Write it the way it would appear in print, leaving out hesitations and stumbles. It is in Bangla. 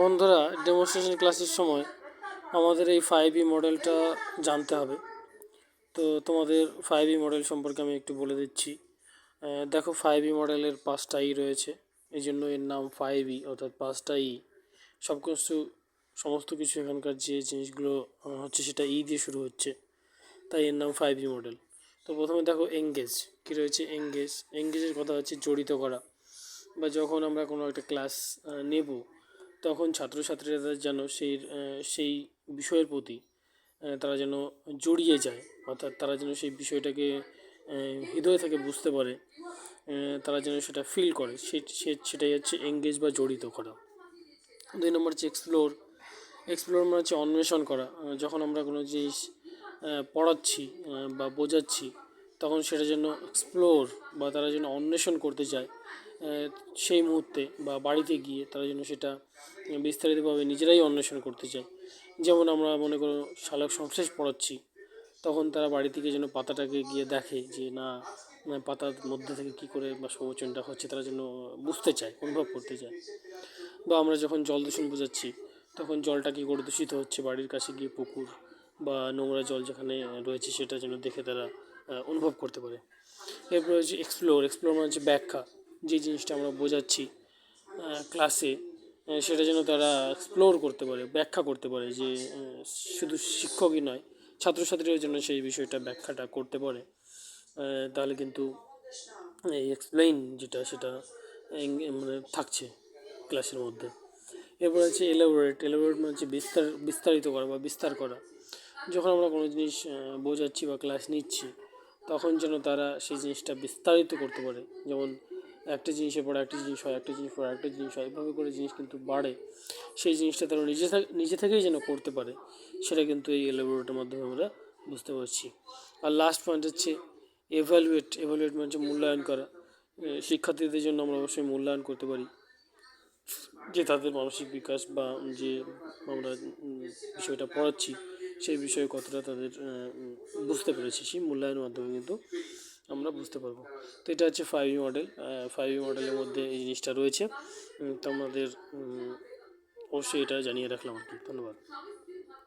বন্ধুরা, ডেমনস্ট্রেশন ক্লাসের সময় আমাদের এই 5E মডেলটা জানতে হবে। তো তোমাদের 5E মডেল সম্পর্কে আমি একটু বলে দিচ্ছি। দেখো, 5E মডেলের 5টা ই রয়েছে, এই জন্য এর নাম 5E, অর্থাৎ 5টা ই। সব কিছু সমস্ত কিছু এখানকার যে জিনিসগুলো হচ্ছে সেটা ই দিয়ে শুরু হচ্ছে, তাই এর নাম 5E মডেল। তো প্রথমে দেখো এঙ্গেজ কী রয়েছে। এঙ্গেজের কথা হচ্ছে জড়িত করা, বা যখন আমরা কোনো একটা ক্লাস নেব তখন ছাত্রছাত্রীরা যেন সেই বিষয়ের প্রতি তারা যেন জড়িয়ে যায়, অর্থাৎ তারা যেন সেই বিষয়টাকে হৃদয় থেকে বুঝতে পারে, তারা যেন সেটা ফিল করে, সেটাই হচ্ছে এঙ্গেজ বা জড়িত করা। 2 নম্বর হচ্ছে এক্সপ্লোর মানে হচ্ছে অন্বেষণ করা। যখন আমরা কোনো জিনিস পড়াচ্ছি বা বোঝাচ্ছি, তখন সেটা যেন এক্সপ্লোর বা তারা যেন অন্বেষণ করতে চায়, সেই মুহূর্তে বা বাড়িতে গিয়ে তারা যেন সেটা বিস্তারিতভাবে নিজেরাই অন্বেষণ করতে চায়। যেমন আমরা মনে করো সালোক সংশ্লেষ পড়াচ্ছি, তখন তারা বাড়ি থেকে যেন পাতাটাকে গিয়ে দেখে যে না, পাতার মধ্যে থেকে কী করে বা সমচনটা হচ্ছে, তারা যেন বুঝতে চায়, অনুভব করতে চায়। বা আমরা যখন জল দূষণ বোঝাচ্ছি, তখন জলটা কী করে দূষিত হচ্ছে, বাড়ির কাছে গিয়ে পুকুর বা নোংরা জল যেখানে রয়েছে সেটা যেন দেখে তারা অনুভব করতে পারে। এরপরে হচ্ছে এক্সপ্লোর মানে হচ্ছে ব্যাখ্যা। যে জিনিসটা আমরা বোঝাচ্ছি ক্লাসে, সেটা যেন তারা এক্সপ্লোর করতে পারে, ব্যাখ্যা করতে পারে, যে শুধু শিক্ষকই নয়, ছাত্রছাত্রীরা যেন সেই বিষয়টা ব্যাখ্যাটা করতে পারে। তাহলে কিন্তু এই এক্সপ্লেইন যেটা সেটা মানে থাকছে ক্লাসের মধ্যে। এরপর হচ্ছে এলাবোরেট মানে হচ্ছে বিস্তারিত করা বা বিস্তার করা। যখন আমরা কোনো জিনিস বোঝাচ্ছি বা ক্লাস নিচ্ছি, তখন যেন তারা সেই জিনিসটা বিস্তারিত করতে পারে। যেমন একটা জিনিসের পরে একটা জিনিস হয়, একটা জিনিস পরে একটা জিনিস হয়, এভাবে করে জিনিস কিন্তু বাড়ে। সেই জিনিসটা তারা নিজে থেকেই যেন করতে পারে, সেটা কিন্তু এই এলাবোরেটের মাধ্যমে আমরা বুঝতে পারছি। আর লাস্ট পয়েন্ট হচ্ছে এভালুয়েট মানে হচ্ছে মূল্যায়ন করা। শিক্ষার্থীদের জন্য আমরা অবশ্যই মূল্যায়ন করতে পারি যে তাদের মানসিক বিকাশ বা যে আমরা বিষয়টা পড়াচ্ছি সেই বিষয়ে কতটা তাদের বুঝতে পেরেছি, সেই মূল্যায়নের মাধ্যমে কিন্তু আমরা বুঝতে পারবো। তো এটা হচ্ছে 5E মডেল। 5E মডেলের মধ্যে এই জিনিসটা রয়েছে। তো আমাদের অবশ্যই এটা জানিয়ে রাখলাম আর কি। ধন্যবাদ।